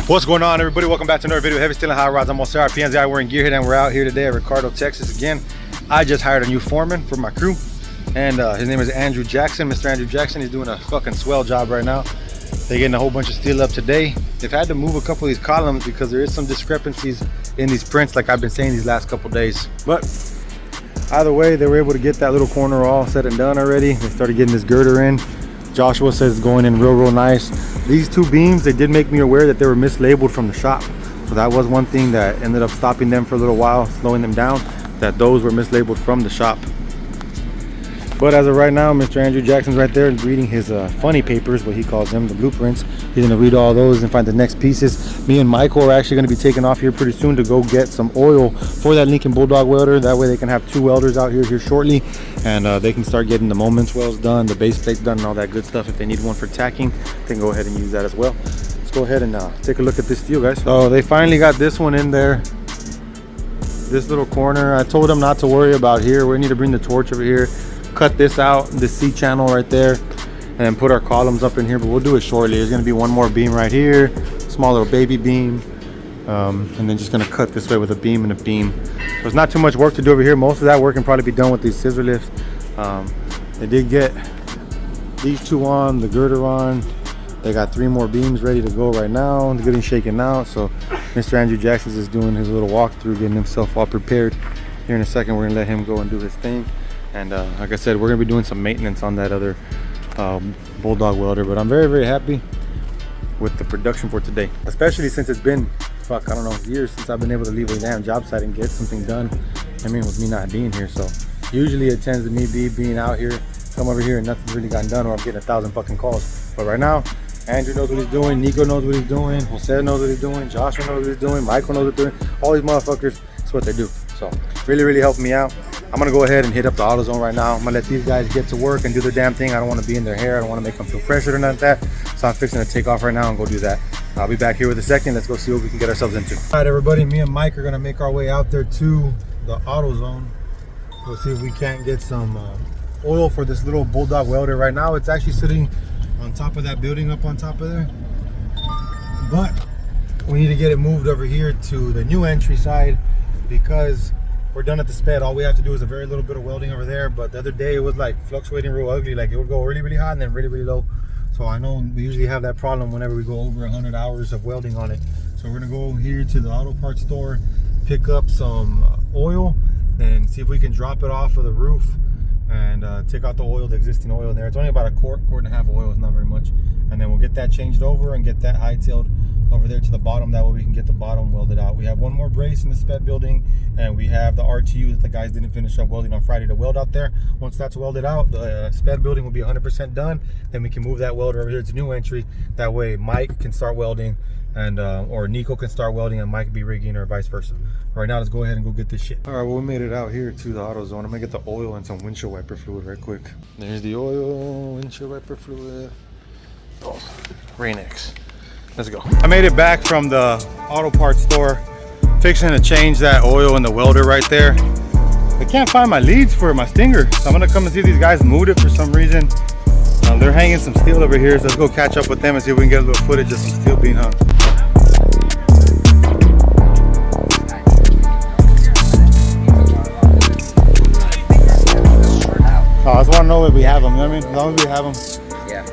What's going on, everybody? Welcome back to another video. Heavy Steel and Hot Rods. I'm Osar PNZI. We're in Gearhead and we're out here today at Ricardo, Texas again. I just hired a new foreman for my crew, and his name is Andrew Jackson. Mr. Andrew Jackson. He's doing a fucking swell job right now. They're getting a whole bunch of steel up today. They've had to move a couple of these columns because there is some discrepancies in these prints, like I've been saying these last couple days. But either way, they were able to get that little corner all said and done already. They started getting this girder in. Joshua says it's going in real nice. These two beams, they did make me aware that they were mislabeled from the shop. So that was one thing that ended up stopping them for a little while, slowing them down, that those were mislabeled from the shop. But as of right now, Mr. Andrew Jackson's right there reading his funny papers, what he calls them, the blueprints. He's gonna read all those and find the next pieces. Me and Michael are actually gonna be taking off here pretty soon to go get some oil for that Lincoln Bulldog welder. That way they can have two welders out here shortly, and they can start getting the moments welds done, the base plates done, and all that good stuff. If they need one for tacking, they can go ahead and use that as well. Let's go ahead and take a look at this steel, guys. So they finally got this one in there. This little corner, I told them not to worry about here. We need to bring the torch over here, cut this out, the C channel right there, and then put our columns up in here, but we'll do it shortly. There's gonna be one more beam right here, small little baby beam, and then just gonna cut this way with a beam and a beam. So it's not too much work to do over here. Most of that work can probably be done with these scissor lifts. They did get these two on, the girder on. They got 3 more beams ready to go right now. They're getting shaken out. So Mr. Andrew Jackson is doing his little walkthrough, getting himself all prepared. Here in a second, we're gonna let him go and do his thing. And like I said, we're gonna be doing some maintenance on that other Bulldog welder. But I'm very happy with the production for today, especially since it's been, fuck, I don't know, years since I've been able to leave a damn job site and get something done. I mean, with me not being here. So usually it tends to me being out here, come over here and nothing's really gotten done, or I'm getting 1,000 fucking calls. But right now, Andrew knows what he's doing, Nico knows what he's doing, Jose knows what he's doing, Joshua knows what he's doing, Michael knows what they're doing. All these motherfuckers, that's what they do. So really helping me out. I'm gonna go ahead and hit up the AutoZone right now. I'm gonna let these guys get to work and do their damn thing. I don't want to be in their hair. I don't want to make them feel pressured or nothing like that. So I'm fixing to take off right now and go do that. I'll be back here with a second. Let's go see what we can get ourselves into. All right, everybody, me and Mike are gonna make our way out there to the AutoZone. We'll see if we can't get some oil for this little Bulldog welder. Right now, it's actually sitting on top of that building up on top of there. But we need to get it moved over here to the new entry side because we're done at the sped. All we have to do is a very little bit of welding over there. But the other day it was like fluctuating real ugly. Like it would go really hot and then really low. So I know we usually have that problem whenever we go over 100 hours of welding on it. So we're gonna go here to the auto parts store, pick up some oil, and see if we can drop it off of the roof and take out the oil, the existing oil in there. It's only about a quart and a half of oil. It's not very much. And then we'll get that changed over and get that hightailed over there to the bottom. That way we can get the bottom welded out. We have one more brace in the sped building, and we have the RTU that the guys didn't finish up welding on Friday to weld out there. Once that's welded out, the sped building will be 100% done. Then we can move that welder over here to new entry. That way Mike can start welding, and or Nico can start welding and Mike can be rigging, or vice versa. Right now, let's go ahead and go get this shit. All right, well, we made it out here to the AutoZone. I'm gonna get the oil and some windshield wiper fluid right quick. There's the oil, windshield wiper fluid. Oh, Rain-X. Let's go. I made it back from the auto parts store, fixing to change that oil in the welder right there. I can't find my leads for my stinger, so I'm gonna come and see if these guys moved it for some reason. They're hanging some steel over here, so let's go catch up with them and see if we can get a little footage of some steel being hung. I just want to know if we have them, you know what I mean? As long as we have them. Yeah.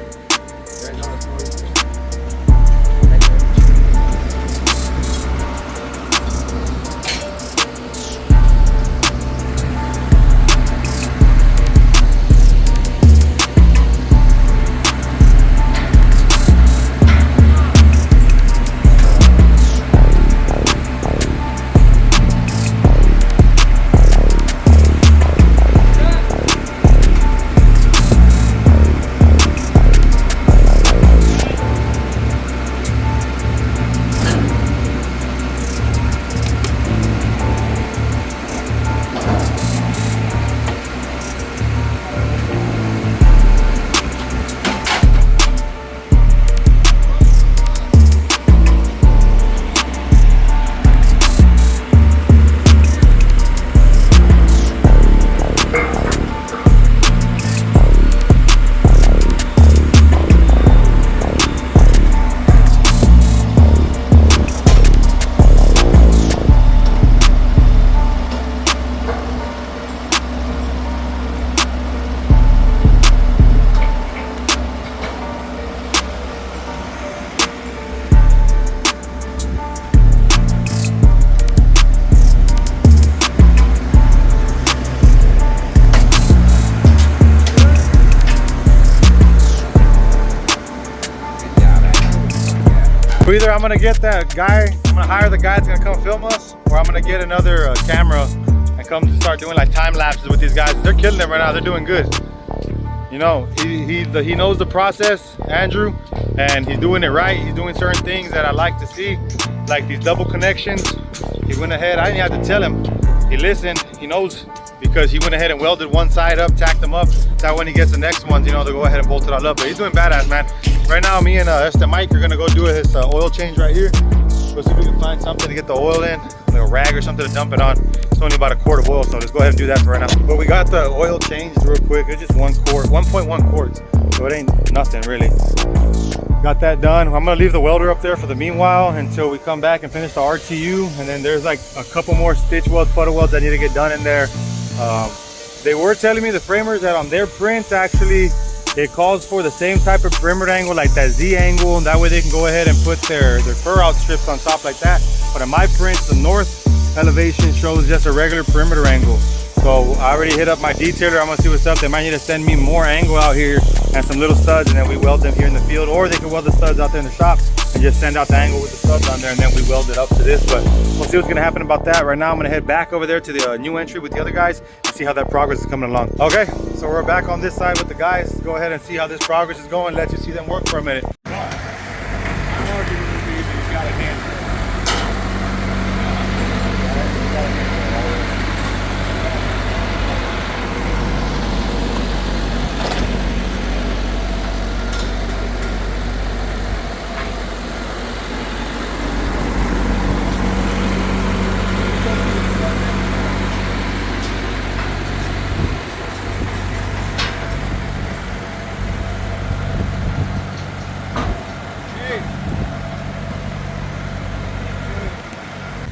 either I'm gonna get that guy, I'm gonna hire the guy that's gonna come film us, or I'm gonna get another camera and come to start doing like time lapses with these guys. They're killing it right now. They're doing good. You know, he knows the process, Andrew, and he's doing it right. He's doing certain things that I like to see, like these double connections. He went ahead, I didn't have to tell him. He listened, he knows, because he went ahead and welded one side up, tacked them up. That when he gets the next ones, you know, they'll go ahead and bolt it all up. But he's doing badass, man. Right now, me and Esther Mike are gonna go do his oil change right here. Go see if we can find something to get the oil in, like a rag or something to dump it on. It's only about a quart of oil, so let's go ahead and do that for right now. But we got the oil changed real quick. It's just 1 quart, 1.1 quarts. So it ain't nothing really. Got that done. I'm gonna leave the welder up there for the meanwhile until we come back and finish the RTU. And then there's like a couple more stitch welds, puddle welds that need to get done in there. They were telling me, the framers, that on their prints actually it calls for the same type of perimeter angle, like that Z angle, and that way they can go ahead and put their fur out strips on top like that. But in my prints, the north elevation shows just a regular perimeter angle. So I already hit up my detailer. I'm gonna see what's up. They might need to send me more angle out here and some little studs, and then we weld them here in the field, or they can weld the studs out there in the shop and just send out the angle with the studs on there, and then we weld it up to this. But we'll see what's gonna happen about that. Right now I'm gonna head back over there to the new entry with the other guys and see how that progress is coming along. Okay, so we're back on this side with the guys. Go ahead and see how this progress is going. Let you see them work for a minute.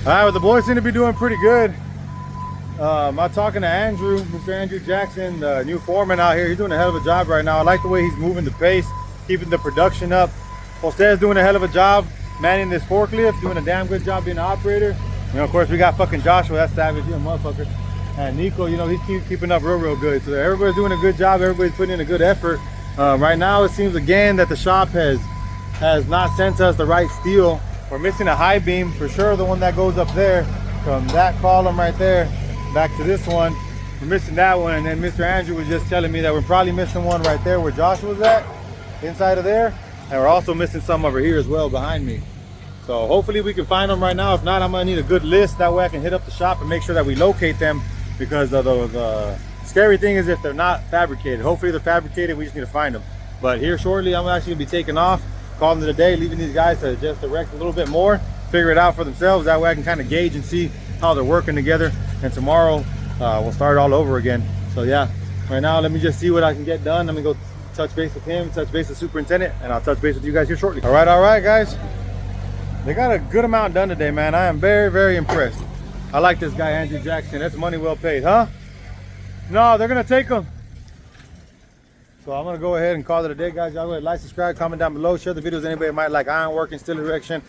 All right, well, the boys seem to be doing pretty good. I'm talking to Andrew, Mr. Andrew Jackson, the new foreman out here. He's doing a hell of a job right now. I like the way he's moving the pace, keeping the production up. Jose's doing a hell of a job manning this forklift, doing a damn good job being an operator. You know, of course, we got fucking Joshua, that's savage, he's a motherfucker. And Nico, you know, he's keeping up real good. So everybody's doing a good job. Everybody's putting in a good effort. Right now, it seems again that the shop has not sent us the right steel. We're missing a high beam, for sure, the one that goes up there from that column right there back to this one. We're missing that one, and then Mr. Andrew was just telling me that we're probably missing one right there where Josh was at, inside of there, and we're also missing some over here as well behind me. So hopefully we can find them right now. If not, I'm gonna need a good list, that way I can hit up the shop and make sure that we locate them, because the scary thing is if they're not fabricated. Hopefully they're fabricated, we just need to find them. But here shortly, I'm actually gonna be taking off, calling it a day, leaving these guys to just erect a little bit more, figure it out for themselves. That way I can kind of gauge and see how they're working together. And tomorrow we'll start all over again. So yeah, right now let me just see what I can get done. Let me go touch base with him, touch base with the superintendent, and I'll touch base with you guys here shortly. All right guys, they got a good amount done today, man. I am very impressed. I like this guy, Andrew Jackson. That's money well paid, huh? No, they're gonna take him. So I'm gonna go ahead and call it a day, guys. Y'all go ahead, like, subscribe, comment down below, share the videos. Anybody might like ironworking, steel erection,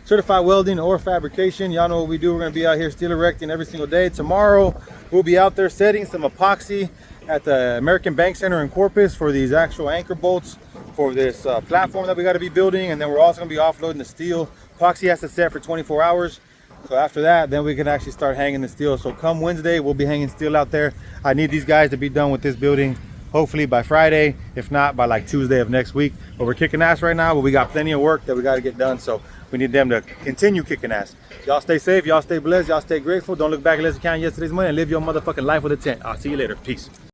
certified welding, or fabrication. Y'all know what we do. We're gonna be out here steel erecting every single day. Tomorrow we'll be out there setting some epoxy at the American Bank Center in Corpus for these actual anchor bolts for this platform that we got to be building. And then we're also gonna be offloading the steel. Epoxy has to set for 24 hours. So after that, then we can actually start hanging the steel. So come Wednesday, we'll be hanging steel out there. I need these guys to be done with this building hopefully by Friday, if not by like Tuesday of next week. But we're kicking ass right now, but we got plenty of work that we got to get done, so we need them to continue kicking ass. Y'all stay safe, y'all stay blessed, y'all stay grateful. Don't look back unless you count yesterday's money, and live your motherfucking life with a 10. I'll see you later. Peace.